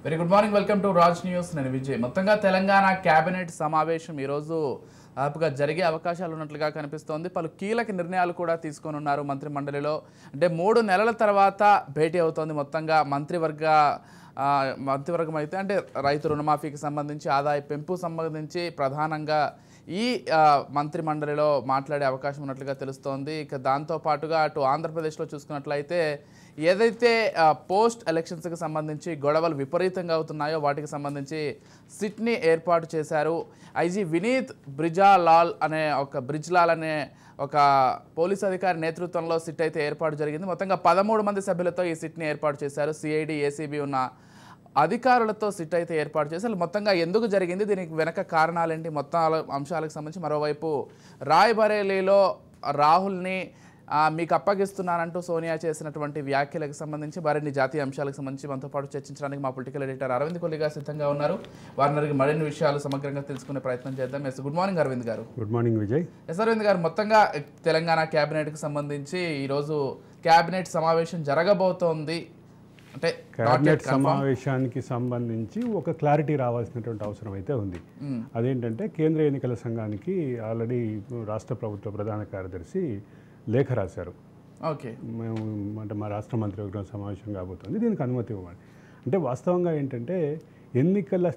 Very good morning, welcome to Raj news. నేను విజయ్. మొత్తంగా Telangana cabinet సమావేశం ఈరోజు దాదాపుగా జరిగే అవకాశాలు ఉన్నట్లుగా కనిపిస్తోంది. పలు కీలక నిర్ణయాలు కూడా తీసుకొని ఉన్నారు మంత్రి మండలిలో. అంటే 3 నెలల తర్వాత భేటీ అవుతోంది మొత్తంగా మంత్రివర్గం అయితే. అంటే రైతు రుణమాఫీకి సంబంధించి, ఆదాయ పెంపు సంబంధించి ప్రధానంగా ఈ మంత్రి మండలిలో మాట్లాడే అవకాశం ఉన్నట్లుగా తెలుస్తోంది. ఇక దాంతోపాటుగా అటు ఆంధ్రప్రదేశ్లో చూసుకున్నట్లయితే ఏదైతే పోస్ట్ ఎలక్షన్స్కి సంబంధించి గొడవలు విపరీతంగా అవుతున్నాయో వాటికి సంబంధించి సిట్ని ఏర్పాటు చేశారు. ఐజీ వినీత్ బ్రిజ్లాల్ అనే ఒక పోలీస్ అధికారి నేతృత్వంలో సిట్ అయితే ఏర్పాటు జరిగింది. మొత్తంగా 13 మంది సభ్యులతో ఈ సిట్ని ఏర్పాటు చేశారు. సిఐడి, ఏసీబీ ఉన్న అధికారులతో సిట్ అయితే ఏర్పాటు చేశారు. మొత్తంగా ఎందుకు జరిగింది, దీనికి వెనక కారణాలేంటి, మొత్తం అంశాలకు సంబంధించి మరోవైపు రాయ్బరేలీలో రాహుల్ని మీకు అప్పగిస్తున్నానంటూ సోనియా చేసినటువంటి వ్యాఖ్యలకు సంబంధించి మరిన్ని జాతీయ అంశాలకు సంబంధించి మనతో పాటు చర్చించడానికి మా పొలిటికల్ ఎడిటర్ అరవింద్ కొల్లిగా సిద్ధంగా ఉన్నారు. వారిని మరిన్ని విషయాలు సమగ్రంగా తెలుసుకునే ప్రయత్నం చేద్దాం. ఎస్, గుడ్ మార్నింగ్ అరవింద్ గారు. Good morning Vijay. Yes Aravind గారు, మొత్తంగా తెలంగాణ క్యాబినెట్కి సంబంధించి ఈరోజు క్యాబినెట్ సమావేశం జరగబోతోంది. అంటే క్యాబినెట్ సమావేశానికి సంబంధించి ఒక క్లారిటీ రావాల్సినటువంటి అవసరం అయితే ఉంది. అదేంటంటే కేంద్ర ఎన్నికల సంఘానికి ఆల్రెడీ రాష్ట్ర ప్రభుత్వ ప్రధాన కార్యదర్శి లేఖ రాశారు. ఓకే, మేము అంటే మా రాష్ట్ర మంత్రివర్గం సమావేశం కాబోతుంది, దీనికి అనుమతి ఇవ్వాలి. అంటే వాస్తవంగా ఏంటంటే ఎన్నికల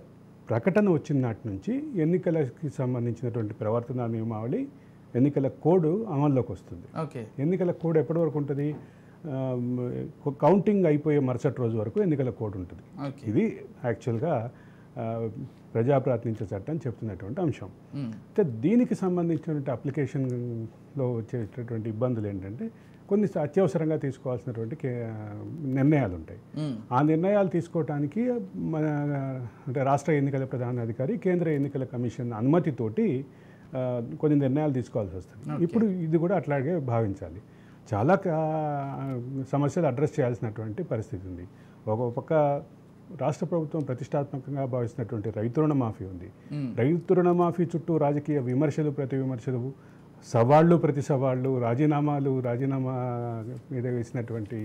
ప్రకటన వచ్చిన నాటి నుంచి ఎన్నికలకి సంబంధించినటువంటి ప్రవర్తన నియమావళి, ఎన్నికల కోడ్ అమల్లోకి వస్తుంది. ఓకే, ఎన్నికల కోడ్ ఎప్పటి వరకు ఉంటుంది? కౌంటింగ్ అయిపోయే మరుసటి రోజు వరకు ఎన్నికల కోడ్ ఉంటుంది. ఇది యాక్చువల్గా ప్రజాప్రాతినిధ్య చట్టం చెప్తున్నటువంటి అంశం. అయితే దీనికి సంబంధించినటువంటి అప్లికేషన్లో వచ్చేటటువంటి ఇబ్బందులు ఏంటంటే కొన్ని అత్యవసరంగా తీసుకోవాల్సినటువంటి నిర్ణయాలు ఉంటాయి. ఆ నిర్ణయాలు తీసుకోవడానికి మన అంటే రాష్ట్ర ఎన్నికల ప్రధాన అధికారి కేంద్ర ఎన్నికల కమిషన్ అనుమతితోటి కొన్ని నిర్ణయాలు తీసుకోవాల్సి వస్తుంది. ఇప్పుడు ఇది కూడా అట్లాగే భావించాలి. చాలా సమస్యలు అడ్రస్ చేయాల్సినటువంటి పరిస్థితి ఉంది. ఒక పక్క రాష్ట్ర ప్రభుత్వం ప్రతిష్టాత్మకంగా భావిస్తున్నటువంటి రైతు రుణమాఫీ ఉంది. రైతు రుణమాఫీ చుట్టూ రాజకీయ విమర్శలు, ప్రతి విమర్శలు, సవాళ్ళు, ప్రతి సవాళ్ళు, రాజీనామా మీద వేసినటువంటి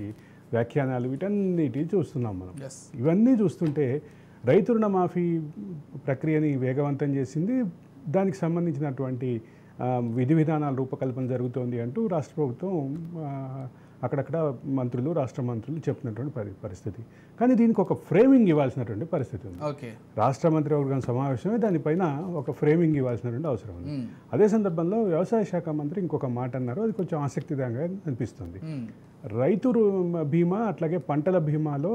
వ్యాఖ్యానాలు, వీటన్నిటి చూస్తున్నాం మనం. ఇవన్నీ చూస్తుంటే రైతు రుణమాఫీ ప్రక్రియని వేగవంతం చేసింది, దానికి సంబంధించినటువంటి విధి విధానాల రూపకల్పన జరుగుతోంది అంటూ రాష్ట్ర ప్రభుత్వం అక్కడక్కడ మంత్రులు, రాష్ట్ర మంత్రులు చెప్పినటువంటి పరిస్థితి. కానీ దీనికి ఒక ఫ్రేమింగ్ ఇవ్వాల్సినటువంటి పరిస్థితి ఉంది. రాష్ట్ర మంత్రివర్గం సమావేశమే దానిపైన ఒక ఫ్రేమింగ్ ఇవ్వాల్సినటువంటి అవసరం ఉంది. అదే సందర్భంలో వ్యవసాయ శాఖ మంత్రి ఇంకొక మాట అన్నారు, అది కొంచెం ఆసక్తిదాయంగా అనిపిస్తుంది. రైతు బీమా అట్లాగే పంటల బీమాలో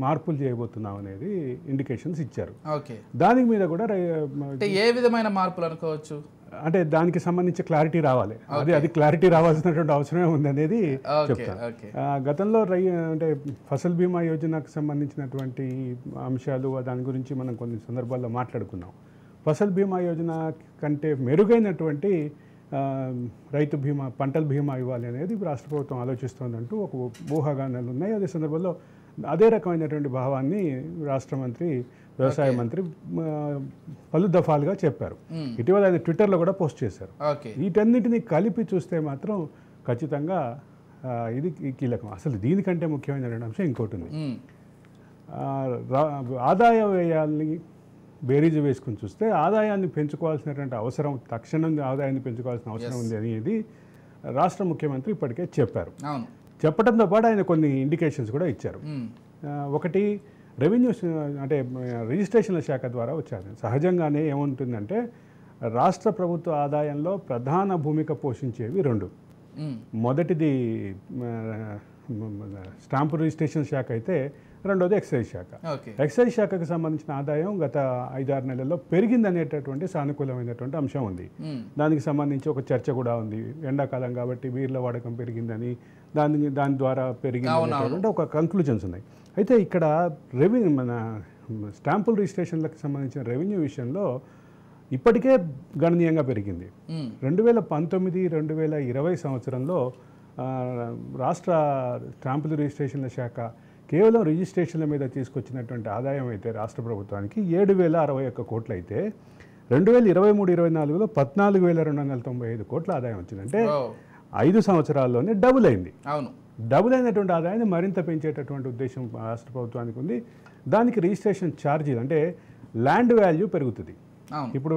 మార్పులు చేయబోతున్నాం అనేది ఇండికేషన్స్ ఇచ్చారు. దాని మీద కూడా ఏ విధమైన మార్పులు అనుకోవచ్చు? అంటే దానికి సంబంధించి క్లారిటీ రావాలి. అది క్లారిటీ రావాల్సినటువంటి అవసరమే ఉంది అనేది చెప్తాను. గతంలో అంటే ఫసల్ బీమా యోజనకు సంబంధించినటువంటి అంశాలు, దాని గురించి మనం కొన్ని సందర్భాల్లో మాట్లాడుకున్నాం. ఫసల్ బీమా యోజన కంటే మెరుగైనటువంటి రైతు బీమా, పంటల బీమా ఇవ్వాలి అనేది రాష్ట్ర ప్రభుత్వం ఆలోచిస్తోందంటూ ఒక ఊహాగానాలు ఉన్నాయి. అదే సందర్భంలో అదే రకమైనటువంటి భావాన్ని రాష్ట్ర మంత్రి, వ్యవసాయ మంత్రి పలు దఫాలుగా చెప్పారు. ఇటీవల అది ట్విట్టర్లో కూడా పోస్ట్ చేశారు. వీటన్నిటిని కలిపి చూస్తే మాత్రం ఖచ్చితంగా ఇది కీలకం. అసలు దీనికంటే ముఖ్యమైన అంశం ఇంకోటి ఉంది. ఆదాయ వ్యయాల్ని బేరీజు వేసుకుని చూస్తే ఆదాయాన్ని పెంచుకోవాల్సినటువంటి అవసరం, తక్షణం ఆదాయాన్ని పెంచుకోవాల్సిన అవసరం ఉంది అనేది రాష్ట్ర ముఖ్యమంత్రి ఇప్పటికే చెప్పారు. చెప్పడంతో పాటు ఆయన కొన్ని ఇండికేషన్స్ కూడా ఇచ్చారు. ఒకటి, రెవెన్యూ అంటే రిజిస్ట్రేషన్ల శాఖ ద్వారా వచ్చారు. సహజంగానే ఏముంటుందంటే రాష్ట్ర ప్రభుత్వ ఆదాయంలో ప్రధాన భూమిక పోషించేవి 2. మొదటిది స్టాంపు రిజిస్ట్రేషన్ శాఖ అయితే, రెండోది ఎక్సైజ్ శాఖ. ఎక్సైజ్ శాఖకు సంబంధించిన ఆదాయం గత 5-6 నెలల్లో పెరిగిందనేటటువంటి సానుకూలమైనటువంటి అంశం ఉంది. దానికి సంబంధించి ఒక చర్చ కూడా ఉంది. ఎండాకాలం కాబట్టి బీర్ల వాడకం పెరిగిందని, దాని ద్వారా పెరిగిందనేటువంటి ఒక కంక్లూజన్స్ ఉన్నాయి. అయితే ఇక్కడ మన స్టాంపుల్ రిజిస్ట్రేషన్లకు సంబంధించిన రెవెన్యూ విషయంలో ఇప్పటికే గణనీయంగా పెరిగింది. 2019-2020 సంవత్సరంలో రాష్ట్ర స్టాంపుల్ రిజిస్ట్రేషన్ల శాఖ కేవలం రిజిస్ట్రేషన్ల మీద తీసుకొచ్చినటువంటి ఆదాయం అయితే రాష్ట్ర ప్రభుత్వానికి 7,061 కోట్లు అయితే 2023-24లో 14,295 కోట్ల ఆదాయం వచ్చింది. అంటే 5 సంవత్సరాల్లోనే డబుల్ అయింది. డబుల్ అయినటువంటి ఆదాయాన్ని మరింత పెంచేటటువంటి ఉద్దేశం రాష్ట్ర ప్రభుత్వానికి ఉంది. దానికి రిజిస్ట్రేషన్ ఛార్జీలు అంటే ల్యాండ్ వాల్యూ పెరుగుతుంది. అవును. ఇప్పుడు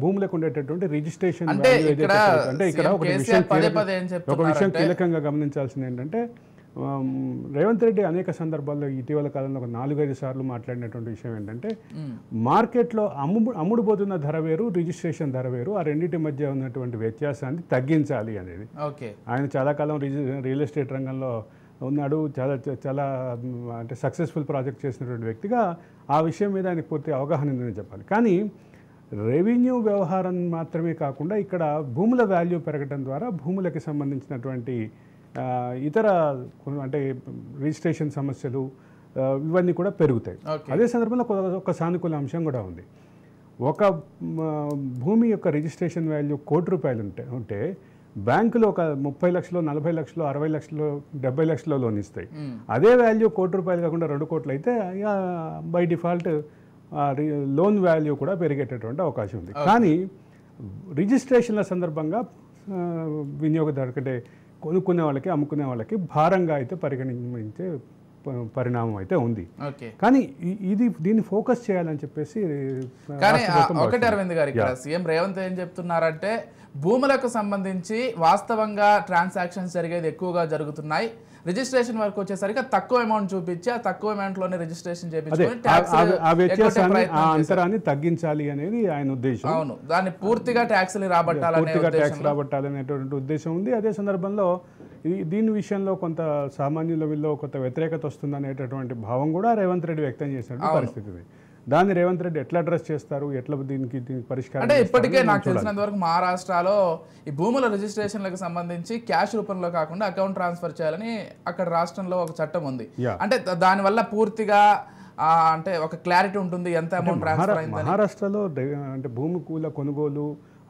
భూములకు ఉండేటటువంటి రిజిస్ట్రేషన్ అంటే వాల్యూ ఏదైతే ఇక్కడ పెరుగుతుందో, అంటే ఇక్కడ సీఎం ఒక కేసీఆర్ పదే పదే ఏం విషయం చెప్తున్నారంటే కీలకంగా గమనించాల్సింది ఏంటంటే రేవంత్ రెడ్డి అనేక సందర్భాల్లో ఇటీవల కాలంలో ఒక 4-5 సార్లు మాట్లాడినటువంటి విషయం ఏంటంటే మార్కెట్లో అమ్ముడుపోతున్న ధర వేరు, రిజిస్ట్రేషన్ ధర వేరు, ఆ రెండింటి మధ్య ఉన్నటువంటి వ్యత్యాసాన్ని తగ్గించాలి అనేది. ఓకే. ఆయన చాలా కాలం రియల్ ఎస్టేట్ రంగంలో ఉన్నాడు, చాలా చాలా అంటే సక్సెస్ఫుల్ ప్రాజెక్ట్ చేసినటువంటి వ్యక్తిగా ఆ విషయం మీద ఆయనకు పూర్తి అవగాహన ఉందని చెప్పాలి. కానీ రెవెన్యూ వ్యవహారం మాత్రమే కాకుండా ఇక్కడ భూముల వాల్యూ పెరగడం ద్వారా భూములకి సంబంధించినటువంటి ఇతర అంటే రిజిస్ట్రేషన్ సమస్యలు ఇవన్నీ కూడా పెరుగుతాయి. అదే సందర్భంలో ఒక సానుకూల అంశం కూడా ఉంది. ఒక భూమి యొక్క రిజిస్ట్రేషన్ వాల్యూ ₹1,00,00,000 ఉంటే బ్యాంకులో ఒక 30 లక్షలు, 40 లక్షలు, 60 లక్షలు, 70 లక్షల లోన్ ఇస్తాయి. అదే వాల్యూ ₹1,00,00,000 కాకుండా 2 కోట్లు అయితే బై డిఫాల్ట్ లోన్ వాల్యూ కూడా పెరిగేటటువంటి అవకాశం ఉంది. కానీ రిజిస్ట్రేషన్ల సందర్భంగా వినియోగదారు అంటే కొనుక్కునే వాళ్ళకి, అమ్ముకునే వాళ్ళకి భారంగా అయితే పరిగణించే పరిణామం అయితే ఉంది. కానీ దీన్ని ఫోకస్ చేయాలని చెప్పేసి కానీ ఒకటి అరవింద్ గారు, ఇక్కడ సీఎం రేవంత్ ఏం చెప్తున్నారంటే భూములకు సంబంధించి వాస్తవంగా ట్రాన్సాక్షన్స్ జరిగేది ఎక్కువగా జరుగుతున్నాయి, రిజిస్ట్రేషన్ వరకు వచ్చేసరికి తక్కువ అమౌంట్ చూపించి ఆ తక్కువ అమౌంట్ లోనే రిజిస్ట్రేషన్ అంతరాన్ని తగ్గించాలి అనేది ఆయన ఉద్దేశం. అవును, దాన్ని పూర్తిగా ట్యాక్స్లు రాబట్టాలనేటువంటి ఉద్దేశం ఉంది. అదే సందర్భంలో దీని విషయంలో కొంత సామాన్యుల కొంత వ్యతిరేకత వస్తుందనేటటువంటి భావం కూడా రేవంత్ రెడ్డి వ్యక్తం చేసినటువంటి పరిస్థితి ఉంది. దాన్ని రేవంత్ రెడ్డి ఎట్లా అడ్రస్ చేస్తారు, ఎట్లా దీనికి పరిష్కారం అంటే ఇప్పటికే నాకు తెలిసినంత వరకు మహారాష్ట్రలో ఈ భూముల రిజిస్ట్రేషన్లకు సంబంధించి క్యాష్ రూపంలో కాకుండా అకౌంట్ ట్రాన్స్ఫర్ చేయాలని అక్కడ రాష్ట్రంలో ఒక చట్టం ఉంది. అంటే దానివల్ల పూర్తిగా అంటే ఒక క్లారిటీ ఉంటుంది ఎంత అమౌంట్ ట్రాన్స్ఫర్ అయింది. మహారాష్ట్రలో అంటే భూమి కొనుగోలు,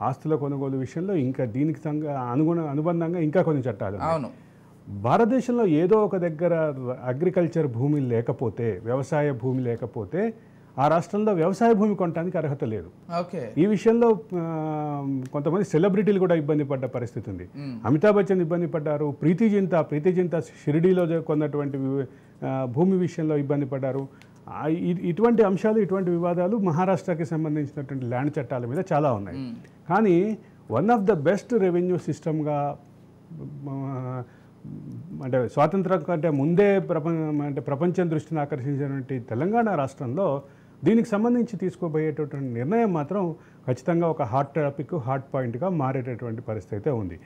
ఆస్తుల కొనుగోలు విషయంలో ఇంకా దీనికి అనుబంధంగా ఇంకా కొన్ని చట్టాలు. అవును, భారతదేశంలో ఏదో ఒక దగ్గర అగ్రికల్చర్ భూమి లేకపోతే, వ్యవసాయ భూమి లేకపోతే ఆ రాష్ట్రంలో వ్యవసాయ భూమి కొనడానికి అర్హత లేదు. ఈ విషయంలో కొంతమంది సెలబ్రిటీలు కూడా ఇబ్బంది పడ్డ పరిస్థితి ఉంది. అమితాబ్ బచ్చన్ ఇబ్బంది పడ్డారు, ప్రీతి జింతా షిరిడీలో కొన్నటువంటి భూమి విషయంలో ఇబ్బంది పడ్డారు. ఇటువంటి అంశాలు, ఇటువంటి వివాదాలు మహారాష్ట్రకి సంబంధించినటువంటి ల్యాండ్ చట్టాల మీద చాలా ఉన్నాయి. కానీ one of the best revenue సిస్టమ్గా అంటే స్వాతంత్రం కంటే ముందే ప్రపంచం దృష్టిని ఆకర్షించినటువంటి తెలంగాణ రాష్ట్రంలో దీనికి సంబంధించి తీసుకోబోయేటటువంటి నిర్ణయం మాత్రం ఖచ్చితంగా ఒక హాట్ టాపిక్, హాట్ పాయింట్గా మారేటటువంటి పరిస్థితి అయితే ఉంది.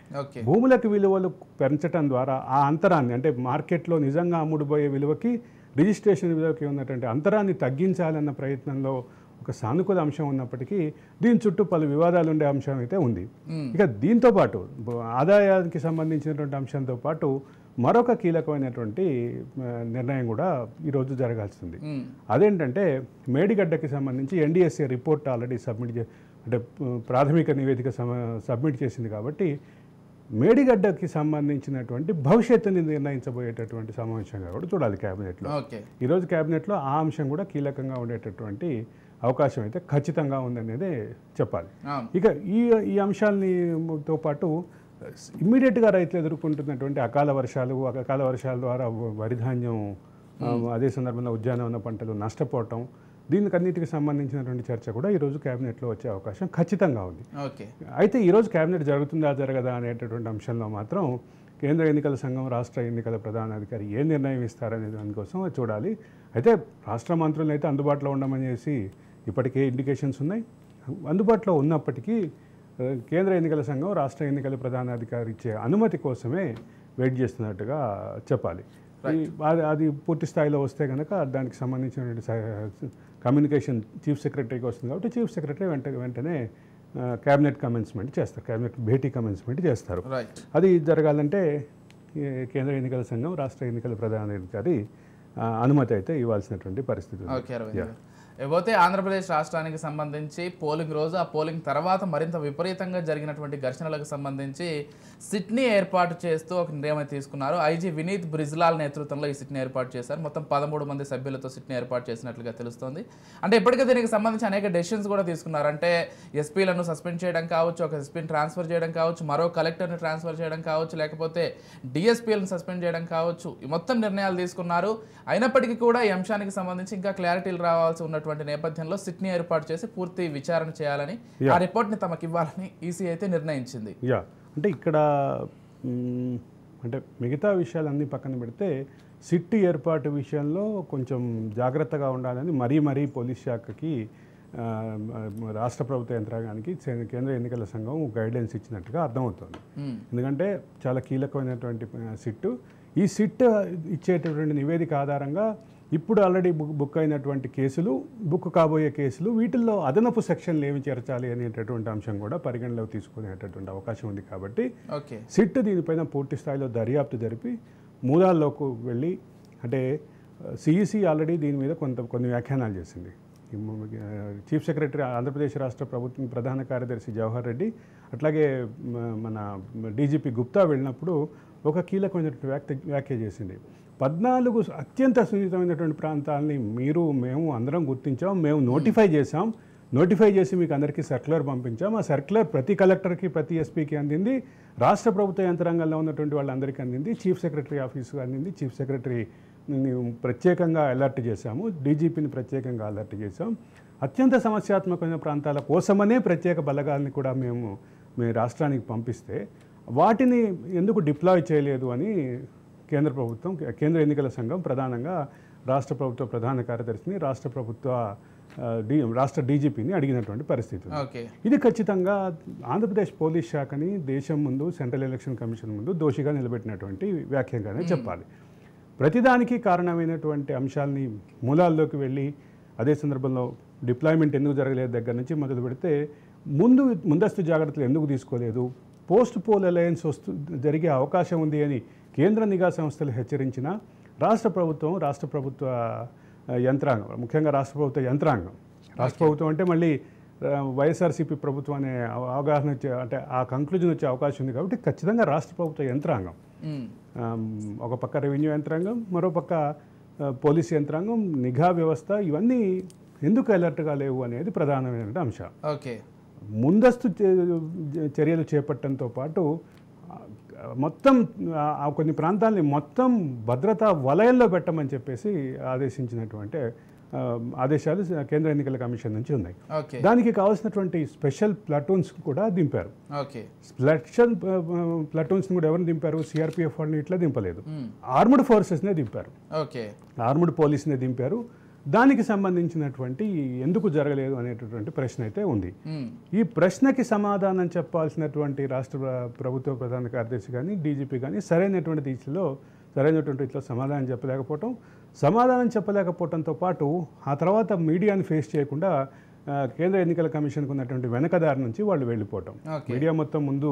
భూములకు విలువలు పెంచడం ద్వారా ఆ అంతరాన్ని అంటే మార్కెట్లో నిజంగా అమ్ముడుపోయే విలువకి, రిజిస్ట్రేషన్ విలువకి ఉన్నటువంటి అంతరాన్ని తగ్గించాలన్న ప్రయత్నంలో ఒక సానుకూల అంశం ఉన్నప్పటికీ దీని చుట్టూ పలు వివాదాలు ఉండే అంశం అయితే ఉంది. ఇక దీంతో పాటు ఆదాయానికి సంబంధించినటువంటి అంశంతో పాటు మరొక కీలకమైనటువంటి నిర్ణయం కూడా ఈరోజు జరగాల్సింది. అదేంటంటే మేడిగడ్డకి సంబంధించి ఎన్డీఎస్ఏ రిపోర్ట్ ఆల్రెడీ అంటే ప్రాథమిక నివేదిక సబ్మిట్ చేసింది. కాబట్టి మేడిగడ్డకి సంబంధించినటువంటి భవిష్యత్తుని నిర్ణయించబోయేటటువంటి సమావేశంగా కూడా చూడాలి క్యాబినెట్లో. ఈరోజు క్యాబినెట్లో ఆ అంశం కూడా కీలకంగా ఉండేటటువంటి అవకాశం అయితే ఖచ్చితంగా ఉందనేదే చెప్పాలి. ఇక ఈ అంశాలతో పాటు ఇమ్మీడియట్గా రైతులు ఎదుర్కొంటున్నటువంటి అకాల వర్షాల ద్వారా వరిధాన్యం, అదే సందర్భంలో ఉద్యానవన పంటలు నష్టపోవటం, దీనికన్నిటికి సంబంధించినటువంటి చర్చ కూడా ఈరోజు క్యాబినెట్లో వచ్చే అవకాశం ఖచ్చితంగా ఉంది. అయితే ఈరోజు క్యాబినెట్ జరుగుతుందా జరగదా అనేటటువంటి అంశంలో మాత్రం కేంద్ర ఎన్నికల సంఘం, రాష్ట్ర ఎన్నికల ప్రధానాధికారి ఏ నిర్ణయం ఇస్తారనే దానికోసం చూడాలి. అయితే రాష్ట్ర మంత్రులను అయితే అందుబాటులో ఉండమని ఇప్పటికే ఇండికేషన్స్ ఉన్నాయి. అందుబాటులో ఉన్నప్పటికీ కేంద్ర ఎన్నికల సంఘం, రాష్ట్ర ఎన్నికల ప్రధానాధికారి ఇచ్చే అనుమతి కోసమే వెయిట్ చేస్తున్నట్టుగా చెప్పాలి. అది పూర్తి స్థాయిలో వస్తే కనుక దానికి సంబంధించినటువంటి కమ్యూనికేషన్ చీఫ్ సెక్రటరీకి వస్తుంది. కాబట్టి చీఫ్ సెక్రటరీ వెంటనే క్యాబినెట్ కమెన్స్మెంట్ చేస్తారు, క్యాబినెట్ భేటీ కమెన్స్మెంట్ చేస్తారు. అది జరగాలంటే కేంద్ర ఎన్నికల సంఘం, రాష్ట్ర ఎన్నికల ప్రధానాధికారి అనుమతి అయితే ఇవ్వాల్సినటువంటి పరిస్థితి. ఇకపోతే ఆంధ్రప్రదేశ్ రాష్ట్రానికి సంబంధించి పోలింగ్ రోజు ఆ పోలింగ్ తర్వాత మరింత విపరీతంగా జరిగినటువంటి ఘర్షణలకు సంబంధించి సిట్ని ఏర్పాటు చేస్తూ ఒక నిర్ణయం తీసుకున్నారు. ఐజీ వినీత్ బ్రిజ్లాల్ నేతృత్వంలో ఈ సిట్ని ఏర్పాటు చేశారు. మొత్తం 13 మంది సభ్యులతో సిట్ని ఏర్పాటు చేసినట్లుగా తెలుస్తోంది. అంటే ఇప్పటికే దీనికి సంబంధించి అనేక డెసిషన్స్ కూడా తీసుకున్నారు. అంటే ఎస్పీలను సస్పెండ్ చేయడం కావచ్చు, ఒక ఎస్పీని ట్రాన్స్ఫర్ చేయడం కావచ్చు, మరో కలెక్టర్ని ట్రాన్స్ఫర్ చేయడం కావచ్చు, లేకపోతే డిఎస్పీలను సస్పెండ్ చేయడం కావచ్చు, ఈ మొత్తం నిర్ణయాలు తీసుకున్నారు. అయినప్పటికీ కూడా ఈ అంశానికి సంబంధించి ఇంకా క్లారిటీలు రావాల్సి ఉన్నటువంటి నేపథ్యంలో సిట్ని ఏర్పాటు చేసి పూర్తి విచారణ చేయాలని, ఆ రిపోర్ట్ని తమకు ఇవ్వాలని ఈసీ అయితే నిర్ణయించింది. అంటే ఇక్కడ అంటే మిగతా విషయాలన్నీ పక్కన పెడితే సిట్ ఏర్పాటు విషయంలో కొంచెం జాగ్రత్తగా ఉండాలని మరీ పోలీస్ శాఖకి రాష్ట్ర ప్రభుత్వ యంత్రాంగానికి కేంద్ర ఎన్నికల సంఘం గైడ్లైన్స్ ఇచ్చినట్టుగా అర్థమవుతుంది. ఎందుకంటే చాలా కీలకమైనటువంటి సిట్టు. ఈ సిట్ ఇచ్చేటటువంటి నివేదిక ఆధారంగా ఇప్పుడు ఆల్రెడీ బుక్ అయినటువంటి కేసులు, బుక్ కాబోయే కేసులు, వీటిల్లో అదనపు సెక్షన్లు ఏమి చేర్చాలి అనేటటువంటి అంశం కూడా పరిగణలోకి తీసుకునేటటువంటి అవకాశం ఉంది. కాబట్టి సిట్ దీనిపైన పూర్తి స్థాయిలో దర్యాప్తు జరిపి మూలాల్లోకి వెళ్ళి, అంటే సిఈసి ఆల్రెడీ దీని మీద కొన్ని వ్యాఖ్యానాలు చేసింది. చీఫ్ సెక్రటరీ ఆంధ్రప్రదేశ్ రాష్ట్ర ప్రభుత్వం ప్రధాన కార్యదర్శి జవహర్ రెడ్డి, అట్లాగే మన డీజీపీ గుప్తా వెళ్ళినప్పుడు ఒక కీలకమైనటువంటి వ్యాఖ్య చేసింది. 14 అత్యంత సున్నితమైనటువంటి ప్రాంతాలని మేము అందరం గుర్తించాం, మేము నోటిఫై చేసి మీకు అందరికీ సర్క్యులర్ పంపించాం. ఆ సర్క్యులర్ ప్రతి కలెక్టర్కి, ప్రతి ఎస్పీకి అందింది, రాష్ట్ర ప్రభుత్వ యంత్రాంగంలో ఉన్నటువంటి వాళ్ళందరికీ అందింది, చీఫ్ సెక్రటరీ ఆఫీస్కి అందింది. చీఫ్ సెక్రటరీని ప్రత్యేకంగా అలర్ట్ చేశాము, డీజీపీని ప్రత్యేకంగా అలర్ట్ చేశాం. అత్యంత సమస్యాత్మకమైన ప్రాంతాల కోసమనే ప్రత్యేక బలగాల్ని కూడా మేము రాష్ట్రానికి పంపిస్తే వాటిని ఎందుకు డిప్లాయ్ చేయలేదు అని కేంద్ర ఎన్నికల సంఘం ప్రధానంగా రాష్ట్ర ప్రభుత్వ ప్రధాన కార్యదర్శిని, రాష్ట్ర డీజీపీని అడిగినటువంటి పరిస్థితి. ఇది ఖచ్చితంగా ఆంధ్రప్రదేశ్ పోలీస్ శాఖని దేశం ముందు, సెంట్రల్ ఎలక్షన్ కమిషన్ ముందు దోషిగా నిలబెట్టినటువంటి వ్యాఖ్యంగానే చెప్పాలి. ప్రతిదానికి కారణమైనటువంటి అంశాలని మూలాల్లోకి వెళ్ళి, అదే సందర్భంలో డిప్లాయ్మెంట్ ఎందుకు జరగలేదు దగ్గర నుంచి మొదలు పెడితే ముందస్తు జాగ్రత్తలు ఎందుకు తీసుకోలేదు, పోస్ట్ పోల్ అలయన్స్ జరిగే అవకాశం ఉంది అని కేంద్ర నిఘా సంస్థలు హెచ్చరించిన రాష్ట్ర ప్రభుత్వ యంత్రాంగం, ముఖ్యంగా రాష్ట్ర ప్రభుత్వం అంటే మళ్ళీ వైఎస్ఆర్సీపీ ప్రభుత్వం అనే అవగాహన అంటే ఆ కంక్లూజన్ వచ్చే అవకాశం ఉంది. కాబట్టి ఖచ్చితంగా రాష్ట్ర ప్రభుత్వ యంత్రాంగం, ఒక పక్క రెవెన్యూ యంత్రాంగం, మరో పక్క పోలీసు యంత్రాంగం, నిఘా వ్యవస్థ, ఇవన్నీ ఎందుకు అలర్ట్గా లేవు అనేది ప్రధానమైన అంశం. ముందస్తు చర్యలు చేపట్టడంతో పాటు మొత్తం కొన్ని ప్రాంతాలని మొత్తం భద్రతా వలయంలో పెట్టమని చెప్పేసి ఆదేశించినటువంటి ఆదేశాలు కేంద్ర ఎన్నికల కమిషన్ నుంచి ఉన్నాయి. దానికి కావాల్సినటువంటి స్పెషల్ ప్లాటూన్స్ కూడా దింపారు. స్పెషల్ ప్లాటూన్స్ కూడా ఎవరిని దింపారు? సిఆర్పిఎఫ్ వాళ్ళని ఇట్లా దింపలేదు, ఆర్మ్డ్ ఫోర్సెస్నే దింపారు, ఆర్మ్డ్ పోలీస్నే దింపారు. దానికి సంబంధించినటువంటి ఎందుకు జరగలేదు అనేటటువంటి ప్రశ్న అయితే ఉంది. ఈ ప్రశ్నకి సమాధానం చెప్పాల్సినటువంటి రాష్ట్ర ప్రభుత్వ ప్రధాన కార్యదర్శి కానీ, డీజీపీ కానీ సరైనటువంటి రీతిలో సమాధానం చెప్పలేకపోవడంతో పాటు ఆ తర్వాత మీడియాని ఫేస్ చేయకుండా కేంద్ర ఎన్నికల కమిషన్కు ఉన్నటువంటి వెనకదారి నుంచి వాళ్ళు వెళ్ళిపోవటం. మీడియా మొత్తం ముందు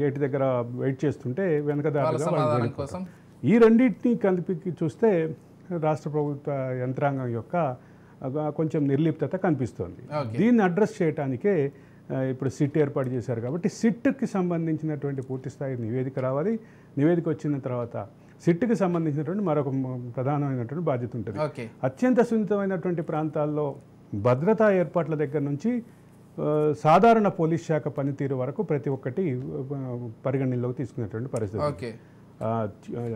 గేట్ దగ్గర వెయిట్ చేస్తుంటే వెనకదారిగా వాళ్ళు వెళ్ళిపోవటం. ఈ రెండింటిని కలిపి చూస్తే రాష్ట్ర ప్రభుత్వ యంత్రాంగం యొక్క కొంచెం నిర్లిప్తత కనిపిస్తోంది. దీన్ని అడ్రస్ చేయడానికే ఇప్పుడు సిట్ ఏర్పాటు చేశారు. కాబట్టి సిట్కి సంబంధించినటువంటి పూర్తి స్థాయి నివేదిక రావాలి. నివేదిక వచ్చిన తర్వాత సిట్కి సంబంధించినటువంటి మరొక ప్రధానమైనటువంటి బాధ్యత ఉంటుంది. అత్యంత సున్నితమైనటువంటి ప్రాంతాల్లో భద్రతా ఏర్పాట్ల దగ్గర నుంచి సాధారణ పోలీస్ శాఖ పనితీరు వరకు ప్రతి ఒక్కటి పరిగణనలోకి తీసుకునేటువంటి పరిస్థితి.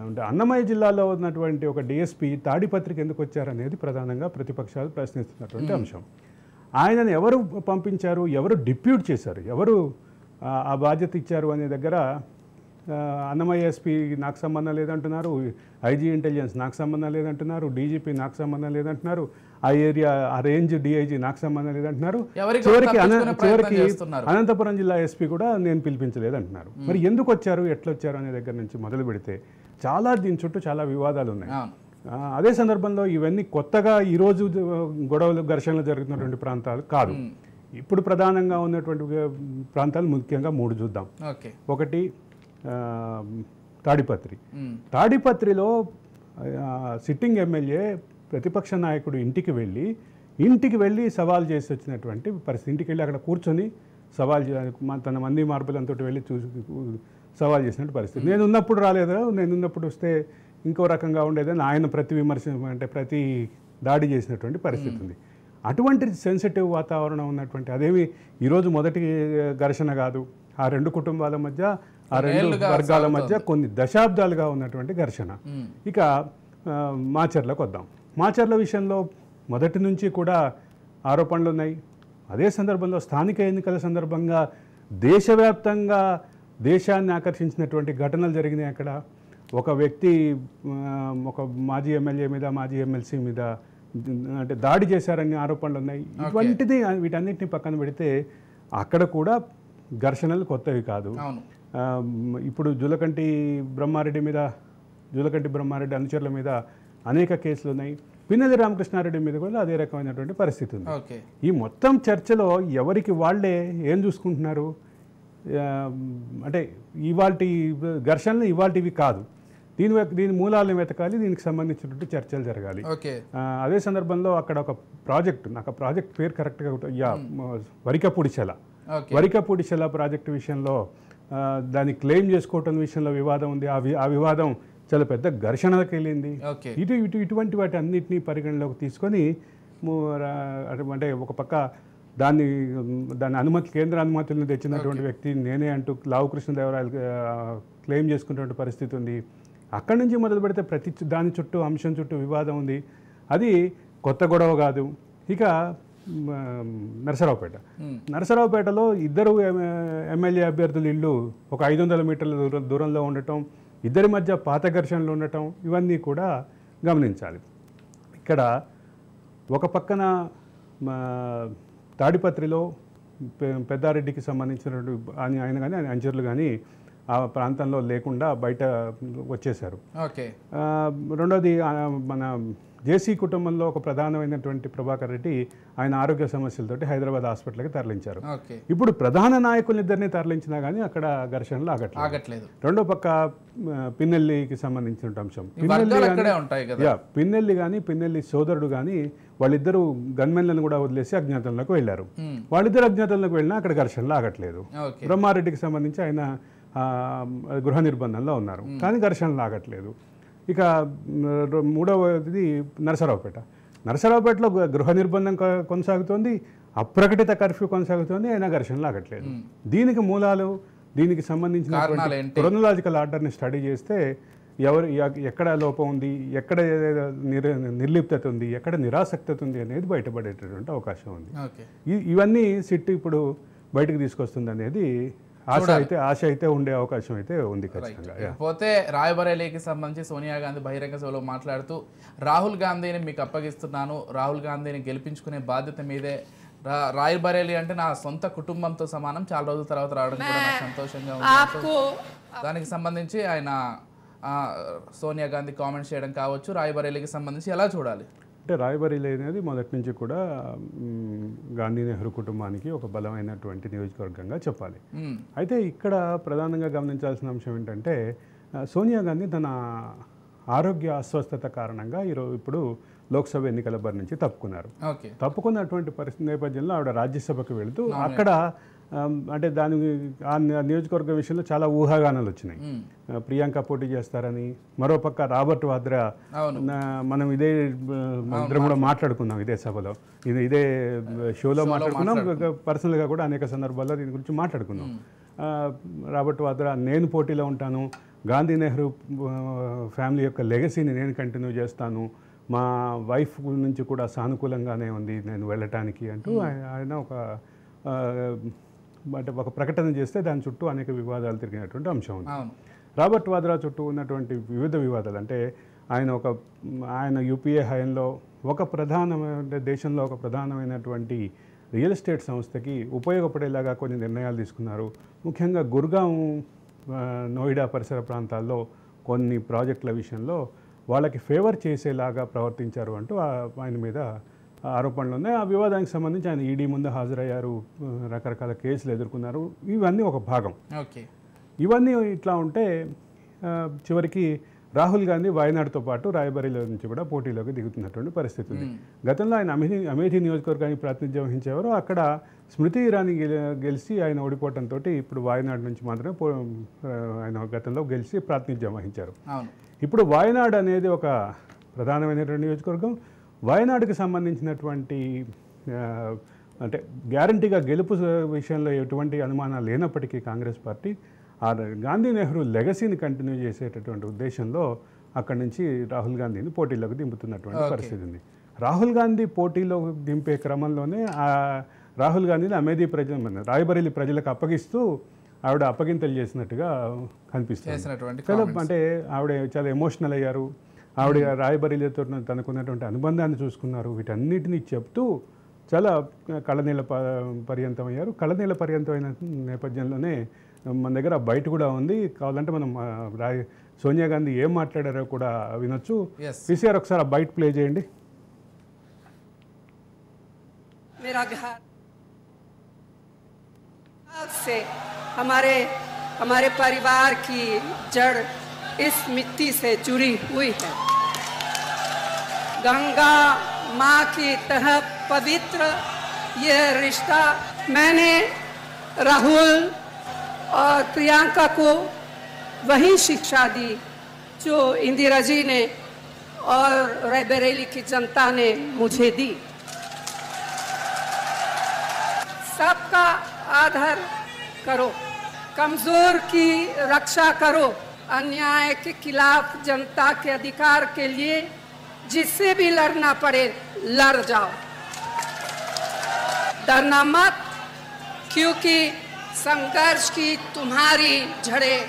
అంటే అన్నమయ్య జిల్లాలో ఉన్నటువంటి ఒక డిఎస్పీ తాడిపత్రికి ఎందుకు వచ్చారనేది ప్రధానంగా ప్రతిపక్షాలు ప్రశ్నిస్తున్నటువంటి అంశం. ఆయనను ఎవరు పంపించారు, ఎవరు డిప్యూట్ చేశారు, ఎవరు ఆ బాధ్యత ఇచ్చారు అనే దగ్గర అన్నమయ్య ఎస్పీ నాకు సంబంధం లేదంటున్నారు, ఐజీ ఇంటెలిజెన్స్ నాకు సంబంధం లేదంటున్నారు, డీజీపీ నాకు సంబంధం లేదంటున్నారు, ఆ ఏరియా ఆ రేంజ్ డిఐజీ నాకు సంబంధం లేదంటున్నారు. చివరికి అనంతపురం జిల్లా ఎస్పీ కూడా నేను పిలిపించలేదంటున్నారు. మరి ఎందుకు వచ్చారు, ఎట్లా వచ్చారు అనే దగ్గర నుంచి మొదలు పెడితే దీని చుట్టూ చాలా వివాదాలు ఉన్నాయి. అదే సందర్భంలో ఇవన్నీ కొత్తగా ఈరోజు గొడవలు, ఘర్షణలు జరుగుతున్నటువంటి ప్రాంతాలు కాదు. ఇప్పుడు ప్రధానంగా ఉన్నటువంటి ప్రాంతాలు ముఖ్యంగా 3 చూద్దాం. ఒకటి తాడిపత్రిలో సిట్టింగ్ ఎమ్మెల్యే ప్రతిపక్ష నాయకుడు ఇంటికి వెళ్ళి ఇంటికి వెళ్ళి సవాల్ చేసి వచ్చినటువంటి పరిస్థితి. ఇంటికి వెళ్ళి అక్కడ కూర్చొని సవాల్ తన మంది మార్పులంతో వెళ్ళి సవాల్ చేసినట్టు పరిస్థితి. నేను ఉన్నప్పుడు రాలేదా, నేను ఉన్నప్పుడు వస్తే ఇంకో రకంగా ఉండేదని ఆయన ప్రతి విమర్శ అంటే ప్రతి దాడి చేసినటువంటి పరిస్థితి ఉంది. అటువంటి సెన్సిటివ్ వాతావరణం ఉన్నటువంటి అదేమి ఈరోజు మొదటి ఘర్షణ కాదు, ఆ రెండు కుటుంబాల మధ్య ఆ రెండు వర్గాల మధ్య కొన్ని దశాబ్దాలుగా ఉన్నటువంటి ఘర్షణ. ఇక మాచర్లకు వద్దాం. మాచర్ల విషయంలో మొదటి నుంచి కూడా ఆరోపణలు ఉన్నాయి. అదే సందర్భంలో స్థానిక ఎన్నికల సందర్భంగా దేశవ్యాప్తంగా దేశాన్ని ఆకర్షించినటువంటి ఘటనలు జరిగినాయి. అక్కడ ఒక వ్యక్తి ఒక మాజీ ఎమ్మెల్యే మీద మాజీ ఎమ్మెల్సీ మీద అంటే దాడి చేశారని ఆరోపణలు ఉన్నాయి. ఇటువంటిది వీటన్నిటిని పక్కన పెడితే అక్కడ కూడా ఘర్షణలు కొత్తవి కాదు. ఇప్పుడు జూలకంటి బ్రహ్మారెడ్డి అనుచరుల మీద అనేక కేసులు ఉన్నాయి. పిన్నెల్లి రామకృష్ణారెడ్డి మీద కూడా అదే రకమైనటువంటి పరిస్థితి ఉంది. ఈ మొత్తం చర్చలో ఎవరికి వాళ్ళే ఏం చూసుకుంటున్నారు అంటే ఇవాల్టి ఘర్షణలు ఇవాల్టివి కాదు, దీని మూలాలను వెతకాలి, దీనికి సంబంధించినటువంటి చర్చలు జరగాలి. అదే సందర్భంలో అక్కడ ఒక ప్రాజెక్ట్, నాకు ఆ ప్రాజెక్ట్ పేరు కరెక్ట్గా వరికపూడిచెల ప్రాజెక్టు విషయంలో దాన్ని క్లెయిమ్ చేసుకోవటం విషయంలో వివాదం ఉంది. ఆ వివాదం చాలా పెద్ద ఘర్షణలకు వెళ్ళింది. ఇటువంటి వాటి అన్నింటినీ పరిగణలోకి తీసుకొని అంటే ఒక పక్క దాని కేంద్ర అనుమతులను తెచ్చినటువంటి వ్యక్తి నేనే అంటూ లావు కృష్ణదేవరాయలు క్లెయిమ్ చేసుకున్నటువంటి పరిస్థితి ఉంది. అక్కడి నుంచి మొదలు పెడితే ప్రతి దాని చుట్టూ అంశం చుట్టూ వివాదం ఉంది. అది కొత్త గొడవ కాదు. ఇక నరసరావుపేటలో ఇద్దరు ఎమ్మెల్యే అభ్యర్థుల ఇళ్ళు ఒక 500 మీటర్ల దూరంలో ఉండటం, ఇద్దరి మధ్య పాత ఘర్షణలు ఉండటం, ఇవన్నీ కూడా గమనించాలి. ఇక్కడ ఒక పక్కన తాడిపత్రిలో పెద్దారెడ్డికి సంబంధించినటువంటి ఆయన కానీ ఆయన అంచర్లు కానీ ఆ ప్రాంతంలో లేకుండా బయట వచ్చేశారు. రెండోది మన జేసీ కుటుంబంలో ఒక ప్రధానమైనటువంటి ప్రభాకర్ రెడ్డి ఆయన ఆరోగ్య సమస్యలతోటి హైదరాబాద్ హాస్పిటల్కి తరలించారు. ఇప్పుడు ప్రధాన నాయకులిద్దరిని తరలించినా కానీ అక్కడ ఘర్షణలు ఆగట్లేదు. రెండో పక్క పిన్నెల్లికి సంబంధించిన అంశం, పిన్నెల్లి కానీ పిన్నెల్లి సోదరుడు కానీ వాళ్ళిద్దరూ గన్మెన్లను కూడా వదిలేసి అజ్ఞాతంలోకి వెళ్ళారు. వాళ్ళిద్దరు అజ్ఞాతంలోకి వెళ్ళినా అక్కడ ఘర్షణలు ఆగట్లేదు. బ్రహ్మారెడ్డికి సంబంధించి ఆయన గృహ నిర్బంధంలో ఉన్నారు, కానీ ఘర్షణలు ఆగట్లేదు. ఇక మూడవది నరసరావుపేటలో గృహ నిర్బంధం కొనసాగుతోంది, అప్రకటిత కర్ఫ్యూ కొనసాగుతోంది, అయినా ఘర్షణలు ఆగట్లేదు. దీనికి మూలాలు, దీనికి సంబంధించిన క్రోనలాజికల్ ఆర్డర్ని స్టడీ చేస్తే ఎక్కడ లోపం ఉంది, ఎక్కడ నిర్లిప్తత ఉంది, ఎక్కడ నిరాసక్తత ఉంది అనేది బయటపడేటటువంటి అవకాశం ఉంది. ఇవన్నీ సిట్ ఇప్పుడు బయటకు తీసుకొస్తుంది అనేది ఆశ అయితే ఉండే అవకాశం అయితే ఉంది ఖచ్చితంగా. పోతే రాయ్బరేలీకి సంబంధించి సోనియా గాంధీ బహిరంగ సభలో మాట్లాడుతూ రాహుల్ గాంధీని మీకు అప్పగిస్తున్నాను, రాహుల్ గాంధీని గెలిపించుకునే బాధ్యత మీదే, రాయ్బరేలీ అంటే నా సొంత కుటుంబంతో సమానం, చాలా రోజుల తర్వాత రావడం కూడా నాకు సంతోషంగా ఉంది. దానికి సంబంధించి ఆయన సోనియా గాంధీ కామెంట్స్ చేయడం కావచ్చు. రాయ్బరేలీకి సంబంధించి ఎలా చూడాలి అంటే రాయ్బరేలీ అనేది మొదటి నుంచి కూడా గాంధీ నెహ్రూ కుటుంబానికి ఒక బలమైనటువంటి నియోజకవర్గంగా చెప్పాలి. అయితే ఇక్కడ ప్రధానంగా గమనించాల్సిన అంశం ఏంటంటే సోనియా గాంధీ తన ఆరోగ్య అస్వస్థత కారణంగా ఇప్పుడు లోక్సభ ఎన్నికల బరి నుంచి తప్పుకున్నటువంటి పరిస్థితి నేపథ్యంలో ఆవిడ రాజ్యసభకు వెళుతూ అక్కడ అంటే ఆ నియోజకవర్గ విషయంలో చాలా ఊహాగానాలు వచ్చినాయి. ప్రియాంక పోటీ చేస్తారని, మరోపక్క రాబర్ట్ వాద్రా, మనం ఇద్దరం కూడా మాట్లాడుకున్నాం ఇదే సభలో, ఇదే షోలో మాట్లాడుకున్నాం, పర్సనల్గా కూడా అనేక సందర్భాల్లో దీని గురించి మాట్లాడుకున్నాం. రాబర్ట్ వాద్రా నేను పోటీలో ఉంటాను, గాంధీ నెహ్రూ ఫ్యామిలీ యొక్క లెగసీని నేను కంటిన్యూ చేస్తాను, మా వైఫ్ నుంచి కూడా సానుకూలంగానే ఉంది నేను వెళ్ళటానికి అంటూ ఆయన ఒక ప్రకటన చేస్తే దాని చుట్టూ అనేక వివాదాలు తిరిగినటువంటి అంశం ఉంది. రాబర్ట్ వాద్రా చుట్టూ ఉన్నటువంటి వివిధ వివాదాలు అంటే ఆయన యూపీఏ హయాంలో దేశంలో ఒక ప్రధానమైనటువంటి రియల్ ఎస్టేట్ సంస్థకి ఉపయోగపడేలాగా కొన్ని నిర్ణయాలు తీసుకున్నారు. ముఖ్యంగా గుర్గాం, నోయిడా పరిసర ప్రాంతాల్లో కొన్ని ప్రాజెక్టుల విషయంలో వాళ్ళకి ఫేవర్ చేసేలాగా ప్రవర్తించారు అంటూ ఆయన మీద ఆరోపణలు ఉన్నాయి. ఆ వివాదానికి సంబంధించి ఆయన ఈడీ ముందు హాజరయ్యారు, రకరకాల కేసులు ఎదుర్కొన్నారు. ఇవన్నీ ఒక భాగం. ఇవన్నీ ఇట్లా ఉంటే చివరికి రాహుల్ గాంధీ వాయనాడుతో పాటు రాయబరేలీలో నుంచి కూడా పోటీలోకి దిగుతున్నటువంటి పరిస్థితి ఉంది. గతంలో ఆయన అమేఠీ నియోజకవర్గానికి ప్రాతినిధ్యం వహించేవారు. అక్కడ స్మృతి ఇరానీ గెలిచి ఆయన ఓడిపోవడంతో ఇప్పుడు వాయనాడు నుంచి మాత్రమే ఆయన గతంలో గెలిచి ప్రాతినిధ్యం వహించారు. ఇప్పుడు వాయనాడు అనేది ఒక ప్రధానమైనటువంటి నియోజకవర్గం. వాయనాడుకి సంబంధించినటువంటి అంటే గ్యారంటీగా గెలుపు విషయంలో ఎటువంటి అనుమానాలు లేనప్పటికీ కాంగ్రెస్ పార్టీ ఆ గాంధీ నెహ్రూ లెగసీని కంటిన్యూ చేసేటటువంటి ఉద్దేశంలో అక్కడి నుంచి రాహుల్ గాంధీని పోటీలోకి దింపుతున్నటువంటి పరిస్థితి ఉంది. రాహుల్ గాంధీ పోటీలో దింపే క్రమంలోనే ఆ రాహుల్ గాంధీని అమేధీ రాయబరేలీ ప్రజలకు అప్పగిస్తూ ఆవిడ అప్పగింతలు చేసినట్టుగా కనిపిస్తుంది. చాలా అంటే ఆవిడ చాలా ఎమోషనల్ అయ్యారు. ఆవిడ రాయబరేలీతో తనకున్నటువంటి అనుబంధాన్ని చూసుకున్నారు. వీటన్నిటినీ చెప్తూ చాలా కళ్ళనీళ్ళ పర్యంతం అయ్యారు. కళ్ళనీళ్ళ పర్యంతమైన నేపథ్యంలోనే మన దగ్గర బయట కూడా ఉంది. కావాలంటే మనం సోనియా గాంధీ ఏం మాట్లాడారో కూడా వినొచ్చు. పీసీఆర్ ఒకసారి బయట ప్లే చేయండి. मेरा घर से हमारे परिवार की जड़ इस मिट्टी से जुड़ी हुई है। गंगा माँ की तरह पवित्र यह रिश्ता मैंने राहुल और प्रियंका को वही शिक्षा दी जो इंदिरा जी ने और रायबरेली की जनता ने मुझे दी। सबका आदर करो, कमजोर की रक्षा करो, अन्याय के खिलाफ जनता के अधिकार के लिए जिससे भी लड़ना पड़े लड़ जाओ, डरना मत, क्योंकि संघर्ष की तुम्हारी जड़ें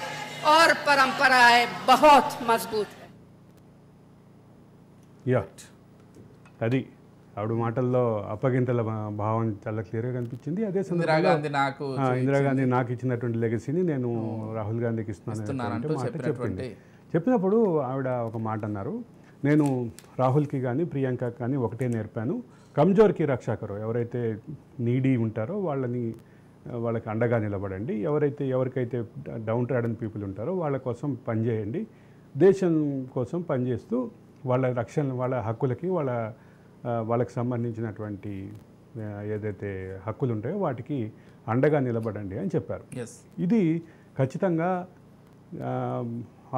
और परंपराएं बहुत मजबूत है। అది ఆవిడ మాటల్లో అప్పగింతల భావం చాలా క్లియర్గా కనిపించింది. అదే సందర్భంగా ఇందిరాగాంధీ నాకు ఇచ్చినటువంటి లెగసీని నేను రాహుల్ గాంధీకి ఇస్తున్నాను మాట చెప్పింది. చెప్పినప్పుడు ఆవిడ ఒక మాట అన్నారు, నేను రాహుల్కి కానీ ప్రియాంకకి కానీ ఒకటే నేర్పాను, కమ్జోర్కి రక్షా కరో, ఎవరైతే నీడీ ఉంటారో వాళ్ళకి అండగా నిలబడండి, ఎవరికైతే డౌన్ ట్రాడన్ పీపుల్ ఉంటారో వాళ్ళ కోసం పనిచేయండి, దేశం కోసం పనిచేస్తూ వాళ్ళ రక్షణ, వాళ్ళ హక్కులకి వాళ్ళకి సంబంధించినటువంటి ఏదైతే హక్కులు ఉంటాయో వాటికి అండగా నిలబడండి అని చెప్పారు. ఇది ఖచ్చితంగా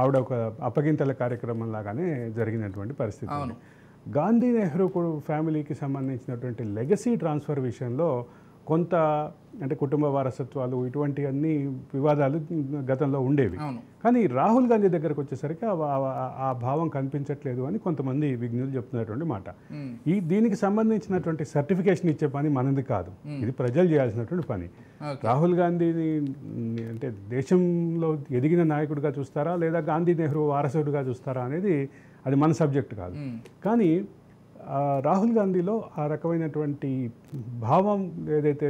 ఆవిడ ఒక అప్పగింతల కార్యక్రమం లాగానే జరిగినటువంటి పరిస్థితి. గాంధీ నెహ్రూ ఫ్యామిలీకి సంబంధించినటువంటి లెగసీ ట్రాన్స్ఫర్ విషయంలో కొంత అంటే కుటుంబ వారసత్వాలు ఇటువంటి అన్ని వివాదాలు గతంలో ఉండేవి. కానీ రాహుల్ గాంధీ దగ్గరకు వచ్చేసరికి ఆ భావం కనిపించట్లేదు అని కొంతమంది విజ్ఞులు చెప్తున్నటువంటి మాట. దీనికి సంబంధించినటువంటి సర్టిఫికేషన్ ఇచ్చే పని మనది కాదు, ఇది ప్రజలు చేయాల్సినటువంటి పని. రాహుల్ గాంధీని అంటే దేశంలో ఎదిగిన నాయకుడిగా చూస్తారా లేదా గాంధీ నెహ్రూ వారసుడిగా చూస్తారా అనేది అది మన సబ్జెక్ట్ కాదు. కానీ రాహుల్ గాంధీలో ఆ రకమైనటువంటి భావం ఏదైతే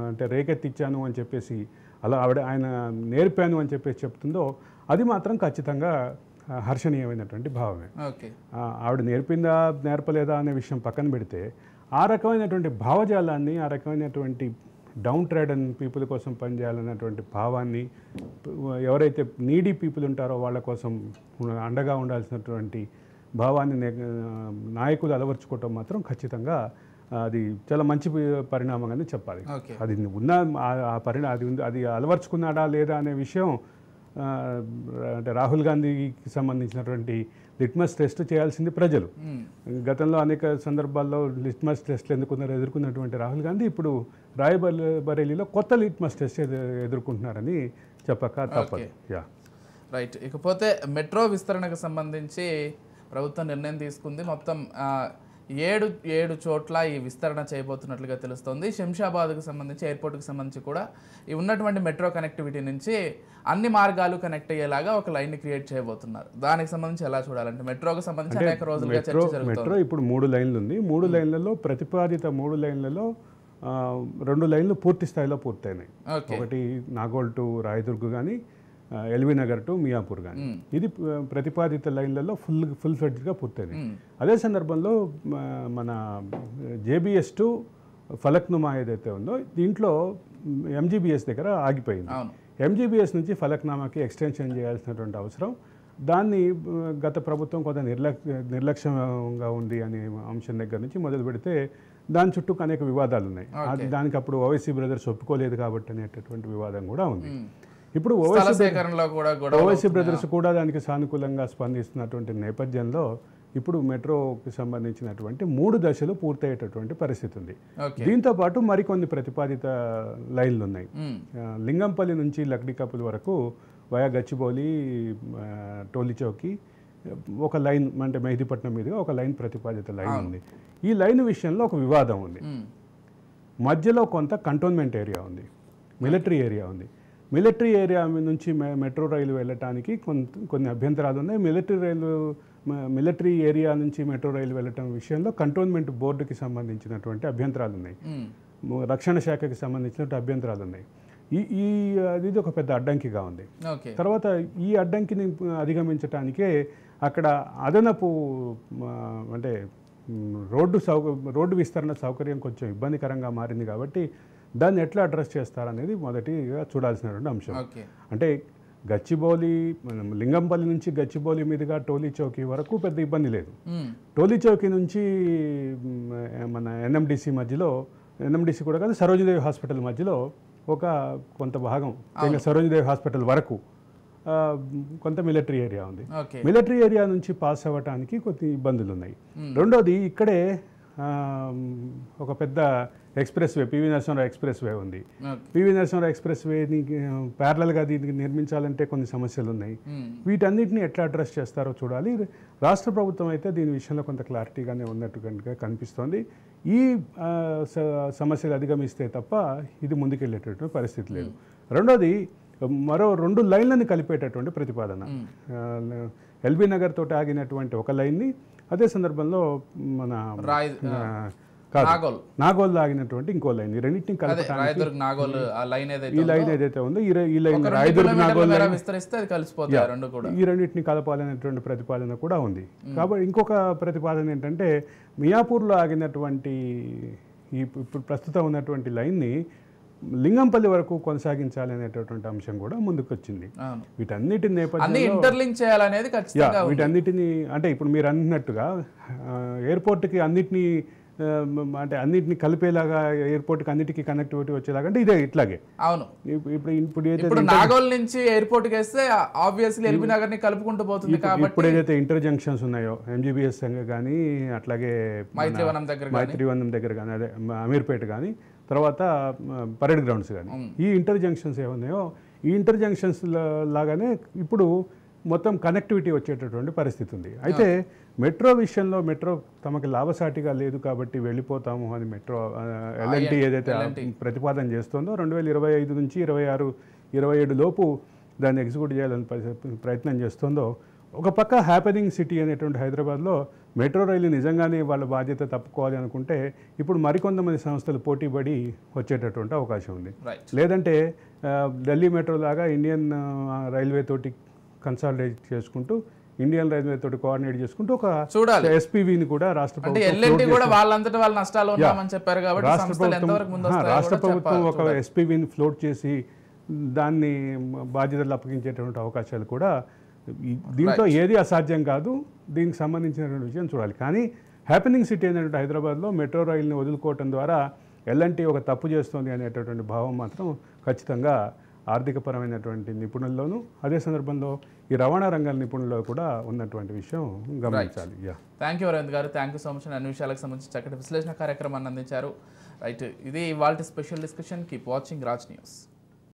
అంటే రేకెత్తిచ్చాను అని చెప్పేసి అలా ఆయన నేర్పాను అని చెప్పేసి చెప్తుందో అది మాత్రం ఖచ్చితంగా హర్షణీయమైనటువంటి భావమే. ఆవిడ నేర్పిందా నేర్పలేదా అనే విషయం పక్కన పెడితే ఆ రకమైనటువంటి భావజాలాన్ని, ఆ రకమైనటువంటి డౌన్ ట్రాడన్ పీపుల్ కోసం పనిచేయాలన్నటువంటి భావాన్ని, ఎవరైతే నీడీ పీపుల్ ఉంటారో వాళ్ళ కోసం అండగా ఉండాల్సినటువంటి భావాన్ని నాయకులు అలవర్చుకోవటం మాత్రం ఖచ్చితంగా అది చాలా మంచి పరిణామంగానే చెప్పాలి. అది ఉన్న అది అలవర్చుకున్నాడా లేదా అనే విషయం అంటే రాహుల్ గాంధీకి సంబంధించినటువంటి లిట్మస్ టెస్ట్ చేయాల్సింది ప్రజలు. గతంలో అనేక సందర్భాల్లో లిట్మస్ టెస్ట్లు ఎదుర్కొన్నటువంటి రాహుల్ గాంధీ ఇప్పుడు రాయబరేలీలో కొత్త లిట్మస్ టెస్ట్ ఎదుర్కొంటున్నారని చెప్పక తప్పదు. రైట్. ఇకపోతే మెట్రో విస్తరణకు సంబంధించి ప్రభుత్వం నిర్ణయం తీసుకుంది. మొత్తం 7 చోట్ల ఈ విస్తరణ చేయబోతున్నట్లుగా తెలుస్తోంది. శంషాబాద్కు సంబంధించి, ఎయిర్పోర్ట్కి సంబంధించి కూడా ఈ ఉన్నటువంటి మెట్రో కనెక్టివిటీ నుంచి అన్ని మార్గాలు కనెక్ట్ అయ్యేలాగా ఒక లైన్ని క్రియేట్ చేయబోతున్నారు. దానికి సంబంధించి ఎలా చూడాలంటే మెట్రోకి సంబంధించి అనేక రోజులుగా చర్చ జరుగుతుంది. మెట్రో ఇప్పుడు 3 లైన్లు ఉంది. 3 లైన్లలో ప్రతిపాదిత 3 లైన్లలో 2 లైన్లు పూర్తి స్థాయిలో పూర్తయినాయి. ఒకటి నాగోల్ టు రాయదుర్గ్ కానీ, ఎల్బీ నగర్ టు మియాపూర్ కానీ, ఇది ప్రతిపాదిత లైన్లలో ఫుల్ ఫ్లెడ్జ్గా పూర్తయింది. అదే సందర్భంలో మన జేబీఎస్ టు ఫలక్నుమా ఏదైతే ఉందో దీంట్లో ఎంజీబీఎస్ దగ్గర ఆగిపోయింది. ఎంజీబీఎస్ నుంచి ఫలక్నామాకి ఎక్స్టెన్షన్ చేయాల్సినటువంటి అవసరం దాన్ని గత ప్రభుత్వం కొంత నిర్లక్ష్యంగా ఉంది అనే అంశం దగ్గర నుంచి మొదలు పెడితే దాని చుట్టూ అనేక వివాదాలు ఉన్నాయి. దానికి అప్పుడు ఓవైసీ బ్రదర్స్ ఒప్పుకోలేదు కాబట్టి అనేటటువంటి వివాదం కూడా ఉంది. ఇప్పుడు ఓవైసీ బ్రదర్స్ కూడా దానికి సానుకూలంగా స్పందిస్తున్నటువంటి నేపథ్యంలో ఇప్పుడు మెట్రోకి సంబంధించినటువంటి 3 దశలు పూర్తయ్యేటటువంటి పరిస్థితి ఉంది. దీంతో పాటు మరికొన్ని ప్రతిపాదిత లైన్లు ఉన్నాయి. లింగంపల్లి నుంచి లక్డికపుల్ వరకు వయా గచ్చిబౌలి, టోలీచౌకి ఒక లైన్, అంటే మెహదీపట్నం మీదుగా ఒక లైన్ ప్రతిపాదిత లైన్ ఉంది. ఈ లైన్ విషయంలో ఒక వివాదం ఉంది. మధ్యలో కొంత కంటోన్మెంట్ ఏరియా ఉంది, మిలిటరీ ఏరియా ఉంది. మిలిటరీ ఏరియా నుంచి మెట్రో రైలు వెళ్ళటానికి కొన్ని అభ్యంతరాలు ఉన్నాయి. మిలిటరీ ఏరియా నుంచి మెట్రో రైలు వెళ్ళటం విషయంలో కంటోన్మెంట్ బోర్డుకి సంబంధించినటువంటి అభ్యంతరాలు ఉన్నాయి, రక్షణ శాఖకి సంబంధించినటువంటి అభ్యంతరాలు ఉన్నాయి. ఇది ఒక పెద్ద అడ్డంకిగా ఉంది. తర్వాత ఈ అడ్డంకిని అధిగమించడానికే అక్కడ అదనపు అంటే రోడ్డు విస్తరణ సౌకర్యం కొంచెం ఇబ్బందికరంగా మారింది కాబట్టి దాన్ని ఎట్లా అడ్రస్ చేస్తారనేది మొదటిగా చూడాల్సినటువంటి అంశం. అంటే గచ్చిబౌలి, లింగంపల్లి నుంచి గచ్చిబౌలి మీదుగా టోలీ చౌకీ వరకు పెద్ద ఇబ్బంది లేదు. టోలీ చౌకీ నుంచి మన ఎన్ఎండిసి మధ్యలో, ఎన్ఎండిసి కూడా కాదు, సరోజిదేవి హాస్పిటల్ మధ్యలో ఒక కొంత భాగం, సరోజిదేవి హాస్పిటల్ వరకు కొంత మిలిటరీ ఏరియా ఉంది. మిలిటరీ ఏరియా నుంచి పాస్ అవ్వటానికి కొన్ని ఇబ్బందులు ఉన్నాయి. రెండోది, ఇక్కడే ఒక పెద్ద expressway, PV Narasimha Rao expressway ఉంది. పివి నరసింహారావు ఎక్స్ప్రెస్ వేని ప్యారలల్గా దీనికి నిర్మించాలంటే కొన్ని సమస్యలు ఉన్నాయి. వీటన్నిటిని ఎట్లా అడ్రస్ చేస్తారో చూడాలి. రాష్ట్ర ప్రభుత్వం అయితే దీని విషయంలో కొంత క్లారిటీగానే ఉన్నట్టుగా కనిపిస్తోంది. ఈ సమస్యలు అధిగమిస్తే తప్ప ఇది ముందుకెళ్ళేటటువంటి పరిస్థితి లేదు. రెండోది, మరో 2 లైన్లను కలిపేటటువంటి ప్రతిపాదన. ఎల్బీ నగర్ తోటి ఆగినటువంటి ఒక లైన్ని అదే సందర్భంలో మన నాగోల్ ఆగినటువంటి ఇంకో లైన్, ఈ రెండింటిని కలపడానికి ఈ లైన్ ఏదైతే ఉందో ఈ లైన్ రాయదుర్గ్ నాగోల్ ఈ రెండింటిని కలపాలనేటువంటి ప్రతిపాదన కూడా ఉంది. కాబట్టి ఇంకొక ప్రతిపాదన ఏంటంటే, మియాపూర్లో ఆగినటువంటి ఇప్పుడు ప్రస్తుతం ఉన్నటువంటి లైన్ని లింగంపల్లి వరకు కొనసాగించాలి అనేటటువంటి అంశం కూడా ముందుకు వచ్చింది. వీటన్నిటి నేపథ్యంలో వీటన్నిటిని, అంటే ఇప్పుడు మీరు అన్నట్టుగా ఎయిర్పోర్ట్కి అన్నిటినీ, అంటే అన్నిటిని కలిపేలాగా ఎయిర్పోర్ట్కి అన్నిటికీ కనెక్టివిటీ వచ్చేలాగా, అంటే ఇదే ఇట్లాగే. అవును, ఇప్పుడు నాగోల్ నుంచి ఎయిర్పోర్ట్కి వేస్తే ఆబ్వియస్లీ ఎల్బీ నగర్ ని కలుపుకుంటూ పోతుంది కాబట్టి ఇప్పుడు ఏదైతే ఇంటర్ జంక్షన్స్ ఉన్నాయో, ఎంజీబీఎస్ కానీ, అట్లాగే మైత్రివనం దగ్గర కానీ, అదే అమీర్పేట కానీ, తర్వాత పరేడ్ గ్రౌండ్స్ కానీ, ఈ ఇంటర్ జంక్షన్స్ ఏమున్నాయో ఈ ఇంటర్ జంక్షన్స్ లాగానే ఇప్పుడు మొత్తం కనెక్టివిటీ వచ్చేటటువంటి పరిస్థితి ఉంది. అయితే మెట్రో విషయంలో మెట్రో తమకు లాభసాటిగా లేదు కాబట్టి వెళ్ళిపోతాము అని మెట్రో ఎల్ఎన్టీ ఏదైతే ప్రతిపాదన చేస్తుందో 2025 నుంచి 26-27 లోపు దాన్ని ఎగ్జిక్యూట్ చేయాలని ప్రయత్నం చేస్తుందో, ఒక పక్క హ్యాపెనింగ్ సిటీ అనేటువంటి హైదరాబాద్లో మెట్రో రైలు నిజంగానే వాళ్ళ బాధ్యత తప్పుకోవాలి అనుకుంటే ఇప్పుడు మరికొంతమంది సంస్థలు పోటీపడి వచ్చేటటువంటి అవకాశం ఉంది. లేదంటే ఢిల్లీ మెట్రో లాగా ఇండియన్ రైల్వే తోటి కన్సాలిడేట్ చేసుకుంటూ, ఇండియన్ రైల్వే తోటి కోఆర్డినేట్ చేసుకుంటూ ఒక ఎస్పీవీని కూడా రాష్ట్ర ప్రభుత్వం ఒక ఎస్పీవీని ఫ్లోట్ చేసి దాన్ని బాధ్యతలు అప్పగించేటువంటి అవకాశాలు కూడా, దీంట్లో ఏది అసాధ్యం కాదు. దీనికి సంబంధించినటువంటి విషయం చూడాలి. కానీ హ్యాపెనింగ్ సిటీ అనేటువంటి హైదరాబాద్లో మెట్రో రైలుని వదులుకోవటం ద్వారా ఎల్ఎన్టీ ఒక తప్పు చేస్తుంది అనేటటువంటి భావం మాత్రం ఖచ్చితంగా ఆర్థికపరమైనటువంటి నిపుణుల్లోనూ, అదే సందర్భంలో ఈ రవాణా రంగ నిపుణుల్లో కూడా ఉన్నటువంటి విషయం గమనించాలి. థ్యాంక్ యూ అరవింద్ గారు, థ్యాంక్ యూ సో మచ్. అన్ని విషయాలకు సంబంధించి చక్కటి విశ్లేషణ కార్యక్రమాన్ని అందించారు. రైట్, ఇది ఇవాల్టి special discussion. Keep watching Raj news.